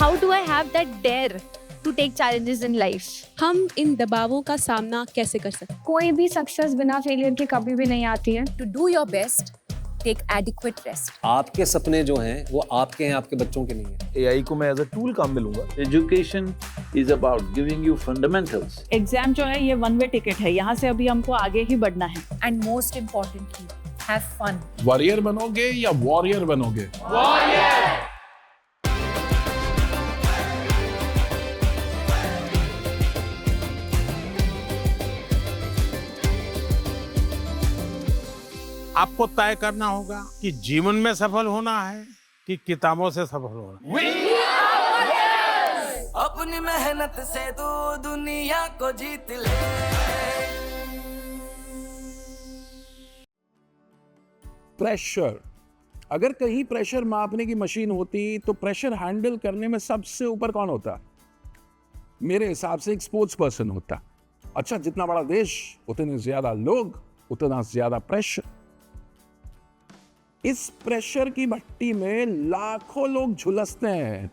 How do I have that dare to take challenges in life? हम इन दबावों का सामना कैसे कर सकते हैं? कोई भी सक्सेस बिना फेलियर के कभी भी नहीं आती है. To do your best, take adequate rest. आपके सपने जो हैं वो आपके हैं, आपके बच्चों के नहीं हैं. AI को मैं एज अ टूल काम में लूंगा. Education is about giving you fundamentals. Exam जो है ये वन वे टिकट है, यहाँ से अभी हमको आगे ही बढ़ना है. And most importantly, have fun. Warrior बनोगे या वॉरियर बनोगे? आपको तय करना होगा कि जीवन में सफल होना है कि किताबों से सफल होना है. अपनी मेहनत से तू दुनिया को जीत ले. प्रेशर. अगर कहीं प्रेशर मापने की मशीन होती तो प्रेशर हैंडल करने में सबसे ऊपर कौन होता? मेरे हिसाब से एक स्पोर्ट्स पर्सन होता. अच्छा, जितना बड़ा देश उतने ज्यादा लोग, उतना ज्यादा प्रेशर. इस प्रेशर की भट्टी में लाखों लोग झुलसते हैं,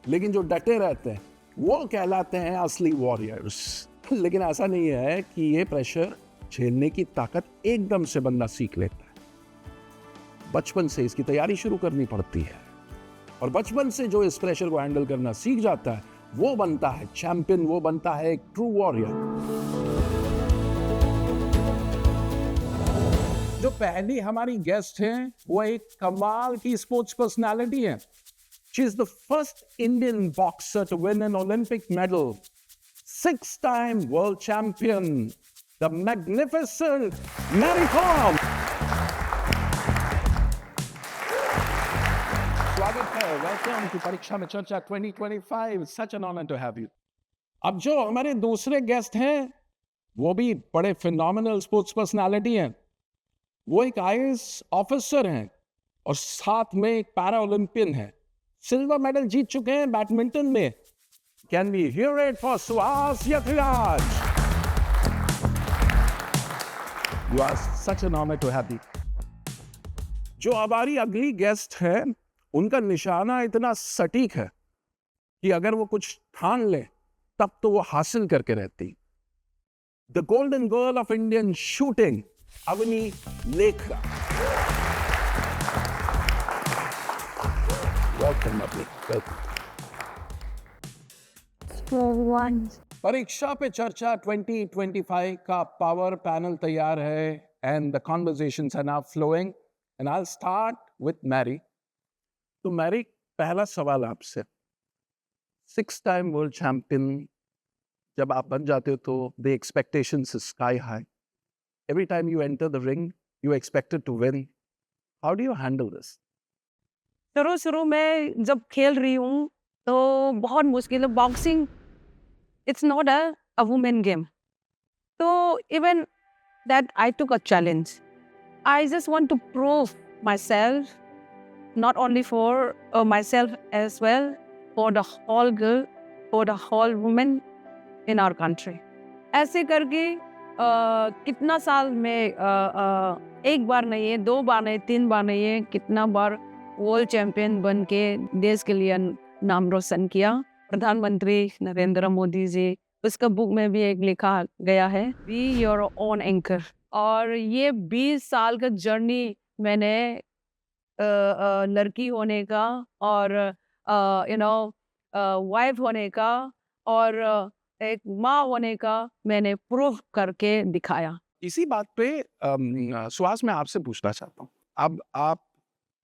लेकिन जो डटे रहते हैं वो कहलाते हैं असली वॉरियर्स. लेकिन ऐसा नहीं है कि ये प्रेशर झेलने की ताकत एकदम से बंदा सीख लेता है. बचपन से इसकी तैयारी शुरू करनी पड़ती है, और बचपन से जो इस प्रेशर को हैंडल करना सीख जाता है वो बनता है चैंपियन, वो बनता है एक ट्रू वॉरियर. जो पहली हमारी गेस्ट हैं वो एक कमाल की स्पोर्ट्स पर्सनालिटी है. She is the first Indian boxer to win an Olympic medal, 6-time world champion, the magnificent Mary Kom. स्वागत है, वेलकम टू परीक्षा में चर्चा 2025. Such an honour to have you. अब जो हमारे दूसरे गेस्ट हैं वो भी बड़े फिनोमिनल स्पोर्ट्स पर्सनालिटी हैं. वो एक आईएएस ऑफिसर हैं और साथ में एक पैरा ओलंपियन है. सिल्वर मेडल जीत चुके हैं बैडमिंटन में. Can we hear it for Suhas Yatiraj? You are such an honour to have you. जो हमारी अगली गेस्ट है उनका निशाना इतना सटीक है कि अगर वो कुछ ठान ले तब तो वो हासिल करके रहती. The golden girl of Indian shooting, Avani Lekhara. Welcome Avani, welcome. Pariksha Pe Charcha 2025 का पावर पैनल तैयार है and the conversations are now flowing and I will start with Mary. तो मैरी, पहला सवाल आपसे. 6-time वर्ल्ड चैंपियन जब आप बन जाते हो तो the expectations is sky high. Every time you enter the ring, you expected to win. How do you handle this? शुरू में जब खेल रही हूँ तो बहुत मुश्किल है. Boxing it's not a women game. तो even that I took a challenge. I just want to prove myself, not only for myself as well, for the whole girl, for the whole woman in our country. ऐसे करके कितना साल में एक बार नहीं है, 2 बार नहीं, 3 बार नहीं है, कितना बार वर्ल्ड चैंपियन बन के देश के लिए नाम रोशन किया. प्रधानमंत्री नरेंद्र मोदी जी, उसका बुक में भी एक लिखा गया है, बी योर ओन एंकर. और ये 20 साल का जर्नी मैंने लड़की होने का और वाइफ होने का और एक माँ होने का मैंने प्रूव करके दिखाया. इसी बात पे सुहास, मैं आपसे पूछना चाहता हूँ. अब आप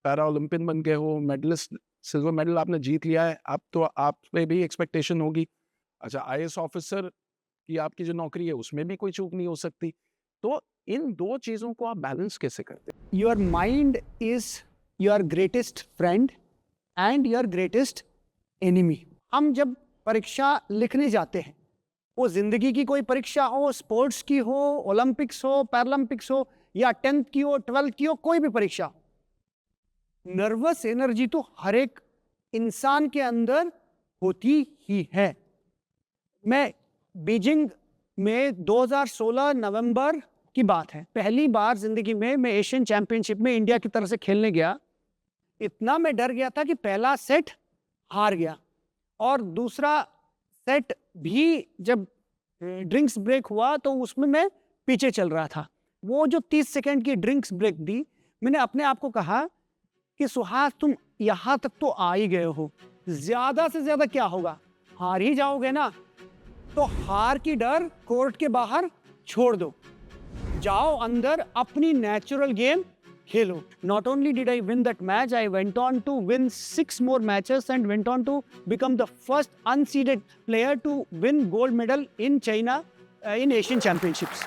पैरा ओलंपियन बन गए हो, मेडलिस्ट, सिल्वर मेडल आपने जीत लिया है. अब तो आप पे भी एक्सपेक्टेशन होगी. अच्छा, आईएएस ऑफिसर की आपकी जो नौकरी है उसमें भी कोई चूक नहीं हो सकती. तो इन दो चीजों को आप बैलेंस कैसे करते हैं? Your mind is your greatest friend and your greatest enemy. हम जब परीक्षा लिखने जाते हैं, वो जिंदगी की कोई परीक्षा हो, स्पोर्ट्स की हो, ओलंपिक्स हो, पैरालंपिक्स हो, या 10th की हो, 12th की हो, कोई भी परीक्षा हो, नर्वस एनर्जी तो हर एक इंसान के अंदर होती ही है. मैं बीजिंग में 2016 नवंबर की बात है, पहली बार जिंदगी में मैं एशियन चैंपियनशिप में इंडिया की तरफ से खेलने गया. इतना मैं डर गया था कि पहला सेट हार गया और दूसरा सेट भी जब ड्रिंक्स ब्रेक हुआ तो उसमें मैं पीछे चल रहा था। वो जो 30 सेकंड की ड्रिंक्स ब्रेक दी, मैंने अपने आप को कहा कि सुहास तुम यहाँ तक तो आ ही गए हो, ज्यादा से ज्यादा क्या होगा, हार ही जाओगे ना, तो हार की डर कोर्ट के बाहर छोड़ दो, जाओ अंदर अपनी natural game Khelo. Not only did I win that match, I went on to win 6 more matches and went on to become the first unseeded player to win gold medal in China in Asian Championships.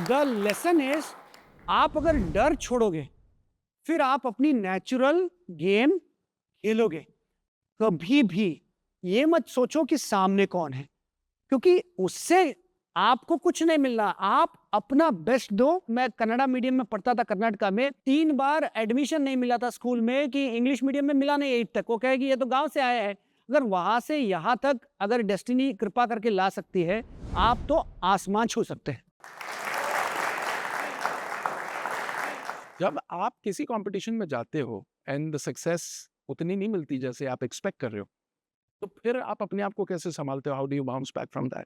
The lesson is, आप अगर डर छोड़ोगे फिर आप अपनी natural game खेलोगे। कभी भी ये मत सोचो कि सामने कौन है, क्योंकि उससे आपको कुछ नहीं मिलना, आप अपना बेस्ट दो। मैं कन्नड़ा मीडियम में पढ़ता था कर्नाटका में, 3 बार एडमिशन नहीं मिला था स्कूल में कि इंग्लिश मीडियम में मिला नहीं 8 तक। वो कहेगी ये तो गांव से आया है। अगर वहां से यहाँ तक अगर डेस्टिनी कृपा करके ला सकती है, आप तो आसमान छू सकते हैं। जब आप किसी कंपटीशन में जाते हो एंड द सक्सेस उतनी नहीं मिलती जैसे आप एक्सपेक्ट कर रहे हो, तो फिर आप अपने आप को कैसे संभालते हो? How do you bounce back from that?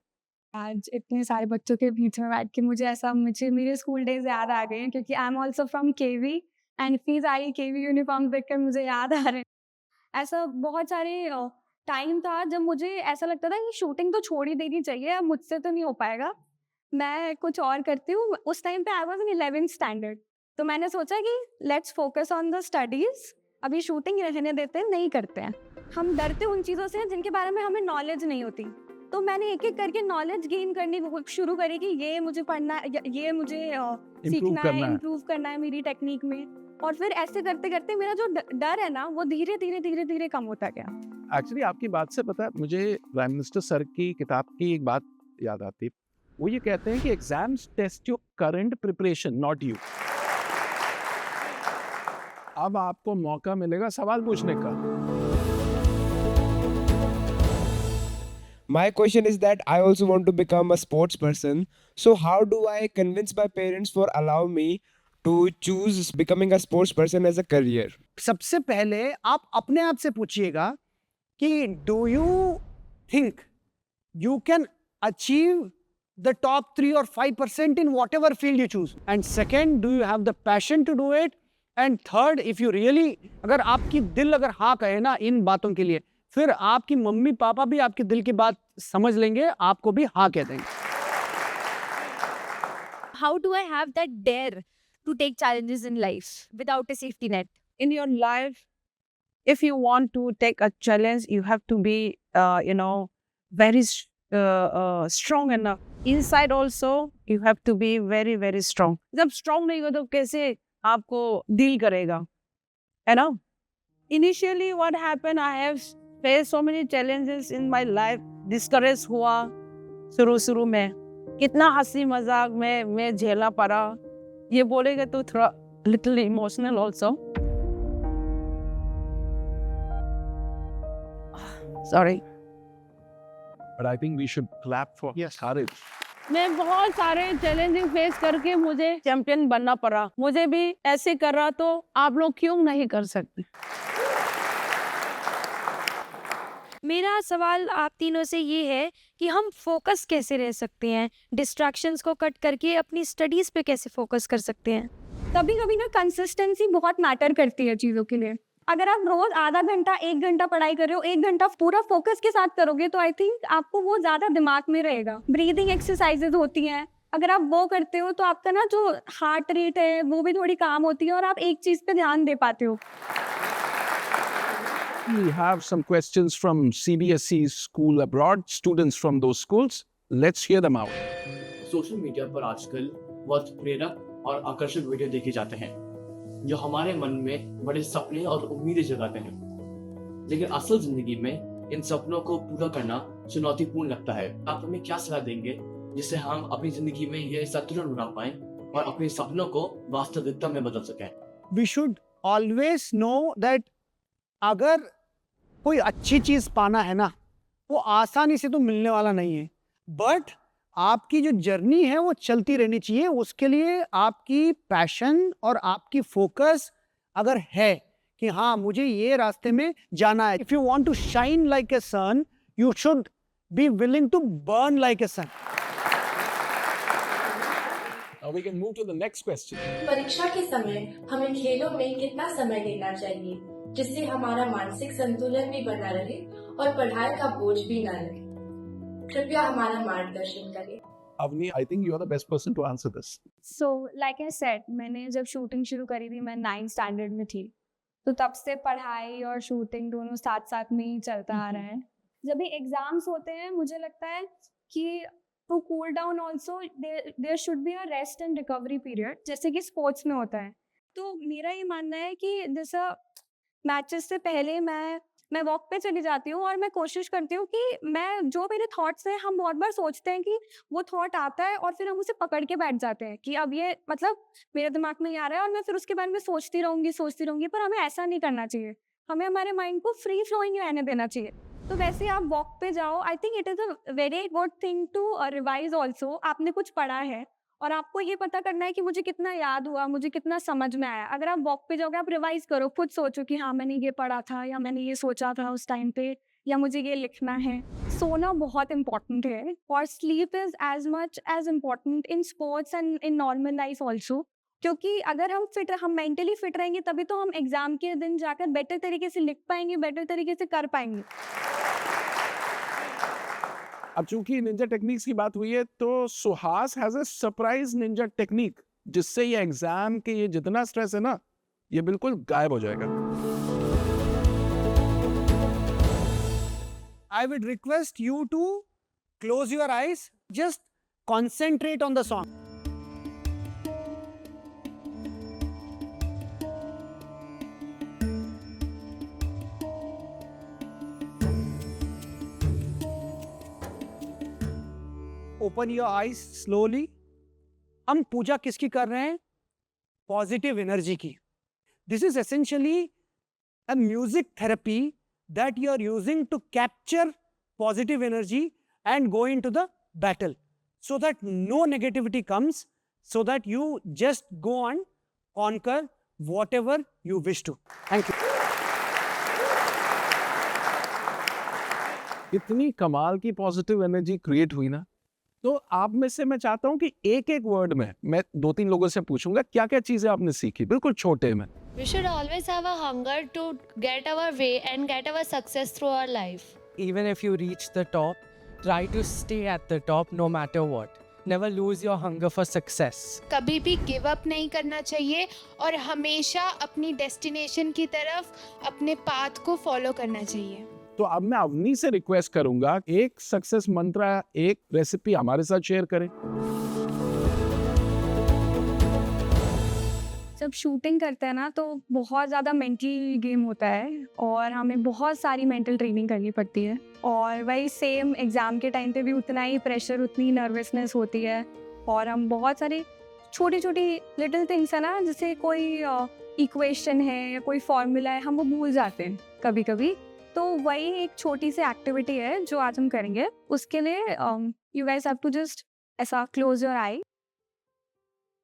आज इतने सारे बच्चों के बीच में बैठ के मुझे मेरे स्कूल डेज याद आ गए हैं, क्योंकि I am also from KV and fees I KV uniform देखकर मुझे याद आ रहे हैं। ऐसा बहुत सारे टाइम था जब मुझे ऐसा लगता था कि शूटिंग तो छोड़ ही देनी चाहिए, अब मुझसे तो नहीं हो पाएगा, मैं कुछ और करती हूँ। उस टाइम पे I was in 11th standard, तो मैंने सोचा कि let's focus on the studies, अभी शूटिंग रहने देते हैं, नहीं करते हैं। हम डरते उन चीज़ों से जिनके बारे में हमें नॉलेज नहीं होती, तो मैंने एक एक करके नॉलेज गेन करनी शुरू करी कि ये मुझे पढ़ना है, ये मुझे सीखना है, इम्प्रूव करना है मेरी टेक्निक में। और फिर ऐसे करते करते मेरा जो डर है ना, वो धीरे धीरे कम होता गया। एक्चुअली आपकी बात से पता है मुझे प्राइम मिनिस्टर सर की किताब की एक बात याद आती है। वो ये कहते हैं कि exams test your current preparation, not you. अब आपको मौका मिलेगा सवाल पूछने का। My question is that I also want to become a sports person. So how do I convince my parents for allow me to choose becoming a sports person as a career? सबसे पहले आप अपने आप से पूछिएगा कि do you think you can achieve the top 3 or 5% in whatever field you choose? And second, do you have the passion to do it? And third, if you really, अगर आपकी दिल अगर हाँ कहे ना इन बातों के लिए, फिर आपकी मम्मी पापा भी आपके दिल की बात समझ लेंगे, आपको भी हाँ कह देंगे। How do I have that dare to take challenges in life without a safety net? In your life, if you want to take a challenge, you have to be, very strong enough. Inside also, you have to be very, very strong. जब strong नहीं हो तो कैसे आपको deal करेगा, है ना? Initially, what happened? I have faced so many challenges in my life. Discouraged हुआ शुरू में, कितना हंसी मजाक में मैं झेला पड़ा। ये बोलेगा तो थोड़ा little emotional also. Sorry. But I think we should clap for courage. मैं बहुत सारे चैलेंजिंग फेस करके मुझे चैंपियन बनना पड़ा। मुझे भी ऐसे कर रहा तो आप लोग क्यों नहीं कर सकते? मेरा सवाल आप तीनों से ये है कि हम फोकस कैसे रह सकते हैं, डिस्ट्रैक्शंस को कट करके अपनी स्टडीज पे कैसे फोकस कर सकते हैं? कभी कभी ना कंसिस्टेंसी बहुत मैटर करती है चीज़ों के लिए। अगर आप रोज आधा घंटा 1 घंटा पढ़ाई कर रहे हो, 1 घंटा पूरा फोकस के साथ करोगे तो आई थिंक आपको वो ज़्यादा दिमाग में रहेगा। ब्रीदिंग एक्सरसाइजेज होती हैं, अगर आप वो करते हो तो आपका ना जो हार्ट रेट है वो भी थोड़ी काम होती है और आप एक चीज़ पे ध्यान दे पाते हो। We have some questions from CBSE school abroad, students from those schools. Let's hear them out. Social media पर आजकल बहुत प्रेरक और आकर्षक वीडियो देखे जाते हैं जो हमारे मन में बड़े सपने और उम्मीदें जगाते हैं, लेकिन असल जिंदगी में इन सपनों को पूरा करना चुनौतीपूर्ण लगता है। आप हमें क्या सलाह देंगे जिससे हम अपनी जिंदगी में यह संतुलन बना पाएं और अपने सपनों को वास्तविकता में बदल सकें? We should always know that अगर कोई अच्छी चीज पाना है ना, वो आसानी से तो मिलने वाला नहीं है, बट आपकी जो जर्नी है वो चलती रहनी चाहिए। उसके लिए आपकी पैशन और आपकी फोकस अगर है कि हाँ मुझे ये रास्ते में जाना है, if you want to shine like a sun You should be willing to burn like a sun. Now we can move to the next question. परीक्षा के समय हमें खेलों में कितना समय देना चाहिए जिससे हमारा मानसिक संतुलन भी बना रहे और पढ़ाई का बोझ भी न रहे? कृपया हमारा मार्गदर्शन करें। Avni, I think you are the best person to answer this. So, like I said, मैंने जब शूटिंग शुरू करी थी मैं 9th स्टैंडर्ड में थी, तो तब से पढ़ाई और शूटिंग दोनों साथ साथ में ही चलता आ रहा है। जब भी एग्जाम्स होते हैं मुझे लगता है कि to cool down also there should be a rest and recovery period, जैसे कि स्पोर्ट्स में होता है। तो मेरा ये मानना है कि जैसा मैचेस से पहले मैं वॉक पे चली जाती हूँ और मैं कोशिश करती हूँ कि मैं जो मेरे थॉट्स हैं, हम बहुत बार सोचते हैं कि वो थॉट आता है और फिर हम उसे पकड़ के बैठ जाते हैं कि अब ये मतलब मेरे दिमाग में ही आ रहा है और मैं फिर उसके बारे में सोचती रहूँगी, पर हमें ऐसा नहीं करना चाहिए। हमें हमारे माइंड को फ्री फ्लोइंग रहने देना चाहिए। तो वैसे आप वॉक पे जाओ, I think it is a very good thing to revise also. आपने कुछ पढ़ा है और आपको ये पता करना है कि मुझे कितना याद हुआ, मुझे कितना समझ में आया। अगर आप वॉक पे जाओगे, आप रिवाइज करो, खुद सोचो कि हाँ मैंने ये पढ़ा था या मैंने ये सोचा था उस टाइम पे या मुझे ये लिखना है। सोना बहुत इंपॉर्टेंट है और sleep is as much as important in sports and in normal life also, क्योंकि अगर हम मेंटली फिट रहेंगे तभी तो हम एग्जाम के दिन जाकर बेटर तरीके से लिख पाएंगे, बेटर तरीके से कर पाएंगे। अब चूंकि निंजा टेक्निक्स की बात हुई है तो Suhas has a surprise Ninja technique जिससे ये एग्जाम के ये जितना स्ट्रेस है ना ये बिल्कुल गायब हो जाएगा। I would request you to close your eyes, just concentrate on the song. Open your eyes slowly. हम पूजा किसकी कर रहे हैं? पॉजिटिव एनर्जी की. This is essentially a music therapy that you are using to capture positive energy and go into the battle so that no negativity comes, so that you just go and conquer whatever you wish to. Thank you. इतनी कमाल की positive energy create हुई ना, तो आप में से मैं चाहता हूं कि एक एक वर्ड में मैं 2-3 लोगों से पूछूंगा क्या क्या चीजें आपने सीखी, बिल्कुल छोटे में। We should always have a hunger to get our way and get our success through our life. Even if you reach the top, try to stay at the top no matter what. Never lose your hunger for success. कभी भी give up नहीं करना चाहिए और हमेशा अपनी destination की तरफ अपने पाथ को फॉलो करना चाहिए। तो अब मैं अवनी से रिक्वेस्ट करूंगा एक सक्सेस मंत्र, एक रेसिपी हमारे साथ शेयर करें। जब शूटिंग करते हैं ना तो बहुत ज़्यादा मेंटल गेम होता है और हमें बहुत सारी मेंटल ट्रेनिंग करनी पड़ती है और वही सेम एग्ज़ाम के टाइम पे भी उतना ही प्रेशर, उतनी नर्वसनेस होती है और हम बहुत सारी छोटी छोटी लिटिल थिंग्स है ना, जैसे कोई इक्वेशन है या कोई फॉर्मूला है, हम वो भूल जाते हैं कभी कभी। तो वही एक छोटी सी एक्टिविटी है जो आज हम करेंगे। उसके लिए you guys have to just ऐसा क्लोज योर आई,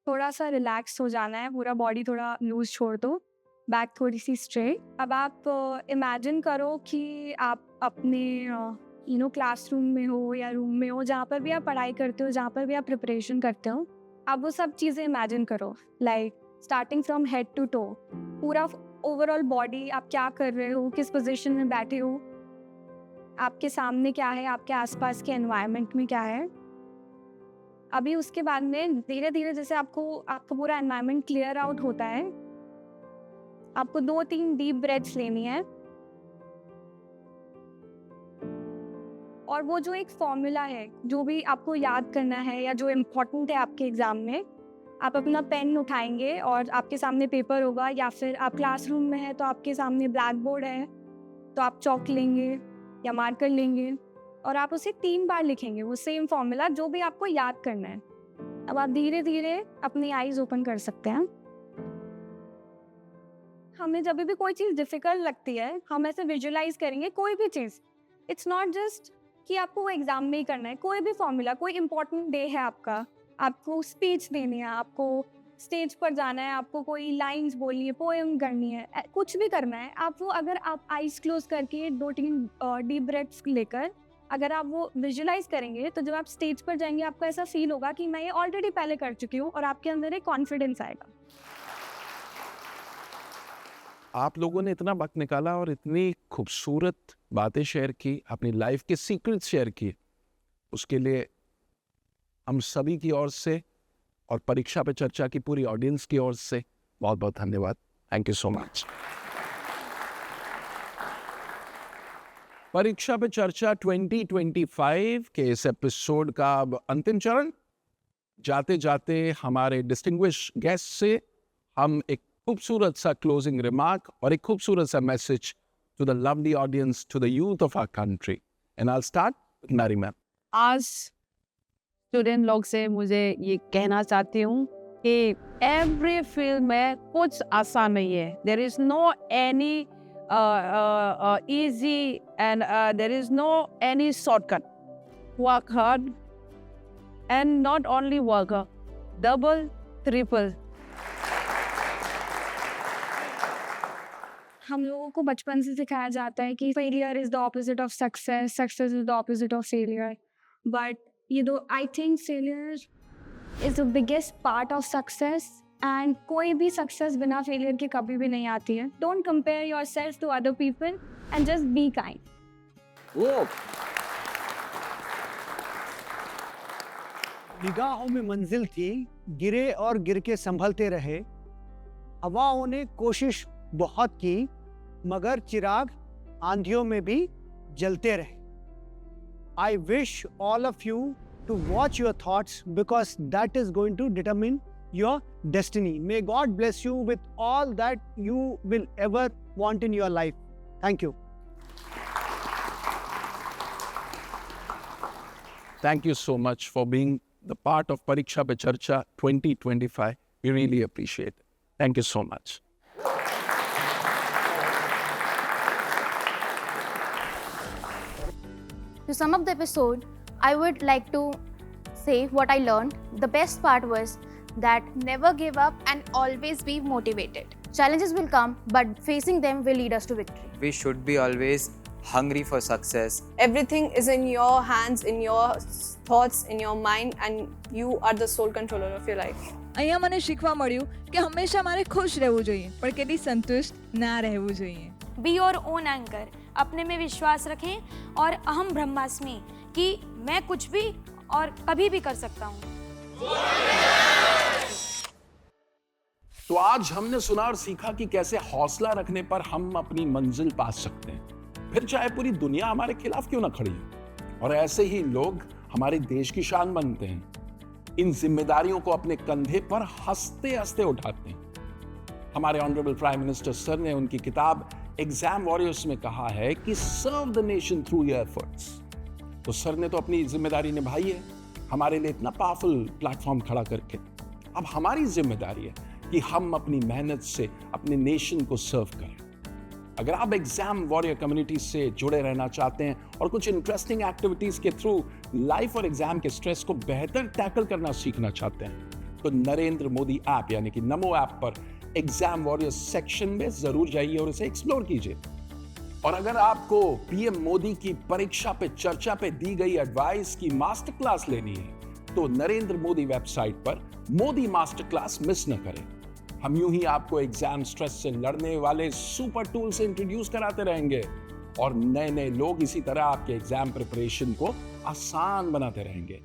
थोड़ा सा रिलैक्स हो जाना है, पूरा बॉडी थोड़ा लूज छोड़ दो, बैक थोड़ी सी स्ट्रेट। अब आप इमेजिन करो कि आप अपने क्लासरूम में हो या रूम में हो, जहाँ पर भी आप पढ़ाई करते हो, जहाँ पर भी आप प्रिपरेशन करते हो, आप वो सब चीज़ें इमेजिन करो, like starting from head to toe, पूरा ओवरऑल बॉडी, आप क्या कर रहे हो, किस पोजीशन में बैठे हो, आपके सामने क्या है, आपके आसपास के एनवायरनमेंट में क्या है। अभी उसके बाद में धीरे धीरे जैसे आपका पूरा एनवायरनमेंट क्लियर आउट होता है, आपको 2-3 डीप ब्रेथ्स लेनी है और वो जो एक फॉर्मूला है जो भी आपको याद करना है या जो इम्पोर्टेंट है आपके एग्जाम में, आप अपना पेन उठाएंगे और आपके सामने पेपर होगा, या फिर आप क्लासरूम में है तो आपके सामने ब्लैक बोर्ड है तो आप चॉक लेंगे या मार्कर लेंगे और आप उसे 3 बार लिखेंगे, वो सेम फॉर्मूला जो भी आपको याद करना है। अब आप धीरे धीरे अपनी आईज ओपन कर सकते हैं। हमें जब भी कोई चीज़ डिफिकल्ट लगती है, हम ऐसे विजुअलाइज करेंगे कोई भी चीज़। इट्स नॉट जस्ट कि आपको वो एग्जाम में ही करना है, कोई भी फॉर्मूला, कोई इंपॉर्टेंट डे है आपका, आपको स्पीच देनी है, आपको स्टेज पर जाना है, आपको कोई लाइंस बोलनी है, पोएम करनी है, कुछ भी करना है, आप वो अगर आप आइज क्लोज करके 2-3 डीप ब्रेथ्स लेकर अगर आप वो विजुलाइज करेंगे तो जब आप स्टेज पर जाएंगे आपको ऐसा फील होगा कि मैं ये ऑलरेडी पहले कर चुकी हूँ और आपके अंदर एक कॉन्फिडेंस आएगा। आप लोगों ने इतना वक्त निकाला और इतनी खूबसूरत बातें शेयर की, अपनी लाइफ के सीक्रेट्स शेयर किए, उसके लिए हम सभी की ओर से और परीक्षा पे चर्चा की पूरी ऑडियंस की ओर से बहुत बहुत धन्यवाद। Thank you so much. परीक्षा पे चर्चा 2025 के इस एपिसोड का अब अंतिम चरण। जाते जाते हमारे डिस्टिंग्विश गेस्ट से हम एक खूबसूरत सा क्लोजिंग रिमार्क और एक खूबसूरत सा message to the lovely audience, to the youth of our country, and I will start with Mary ma'am. आज स्टूडेंट लोग से मुझे ये कहना चाहती हूँ कि एवरी फील्ड में कुछ आसान नहीं है। There is no any easy and there is no any shortcut. Work hard and not only work hard, double, triple. हम लोगों को बचपन से सिखाया जाता है कि failure is the opposite of success, success is the opposite of failure, but I think failure is the biggest part of success. And कोई भी सक्सेस बिना फेलियर के कभी भी नहीं आती है। Don't compare yourself to other people and just be kind. निगाहों में मंजिल थी, गिरे और गिर के संभलते रहे। हवाओं ने कोशिश बहुत की, मगर चिराग आंधियों में भी जलते रहे। I wish all of you to watch your thoughts because that is going to determine your destiny. May God bless you with all that you will ever want in your life. Thank you. Thank you so much for being the part of Pariksha Pe Charcha 2025. We really appreciate it. Thank you so much. To sum up the episode, I would like to say what I learned. The best part was that never give up and always be motivated. Challenges will come, but facing them will lead us to victory. We should be always hungry for success. Everything is in your hands, in your thoughts, in your mind, and you are the sole controller of your life. અહીંયા મને શીખવા મળ્યું કે હંમેશા મારે ખુશ રહેવું જોઈએ પણ કદી સંતુષ્ટ ના રહેવું જોઈએ. Be your own anchor. अपने में विश्वास रखें और अहम ब्रह्मास्मि कि मैं कुछ भी और कभी भी कर सकता हूँ। तो आज हमने सुना और सीखा कि कैसे हौसला रखने पर हम अपनी मंजिल पा सकते हैं, फिर चाहे पूरी दुनिया हमारे खिलाफ क्यों ना खड़ी हो। और ऐसे ही लोग हमारे देश की शान बनते हैं, इन जिम्मेदारियों को अपने कंधे पर हंसते हंसते उठाते हैं। हमारे ऑनरेबल प्राइम मिनिस्टर सर ने उनकी किताब एग्जाम वॉरियर्स में कहा है कि serve the nation through your efforts. तो सर ने तो अपनी जिम्मेदारी निभाई है, हमारे लिए इतना पावरफुल प्लेटफॉर्म खड़ा करके। अब हमारी जिम्मेदारी है कि हम अपनी मेहनत से अपने नेशन को सर्व करें। अगर आप एग्जाम वॉरियर कम्युनिटी से जुड़े रहना चाहते हैं और कुछ इंटरेस्टिंग एक्टिविटीज के थ्रू लाइफ और एग्जाम के स्ट्रेस को बेहतर टैकल करना सीखना चाहते हैं, तो नरेंद्र मोदी ऐप यानी कि नमो ऐप पर एग्जाम वॉरियर सेक्शन में जरूर जाइए और इसे एक्सप्लोर कीजिए। और अगर आपको पीएम मोदी की परीक्षा पे चर्चा पे दी गई एडवाइस की मास्टर क्लास लेनी है तो नरेंद्र मोदी वेबसाइट पर मोदी मास्टर क्लास मिस न करें। हम यूं ही आपको एग्जाम स्ट्रेस से लड़ने वाले सुपर टूल से इंट्रोड्यूस कराते रहेंगे और नए नए लोग इसी तरह आपके एग्जाम प्रिपरेशन को आसान बनाते रहेंगे।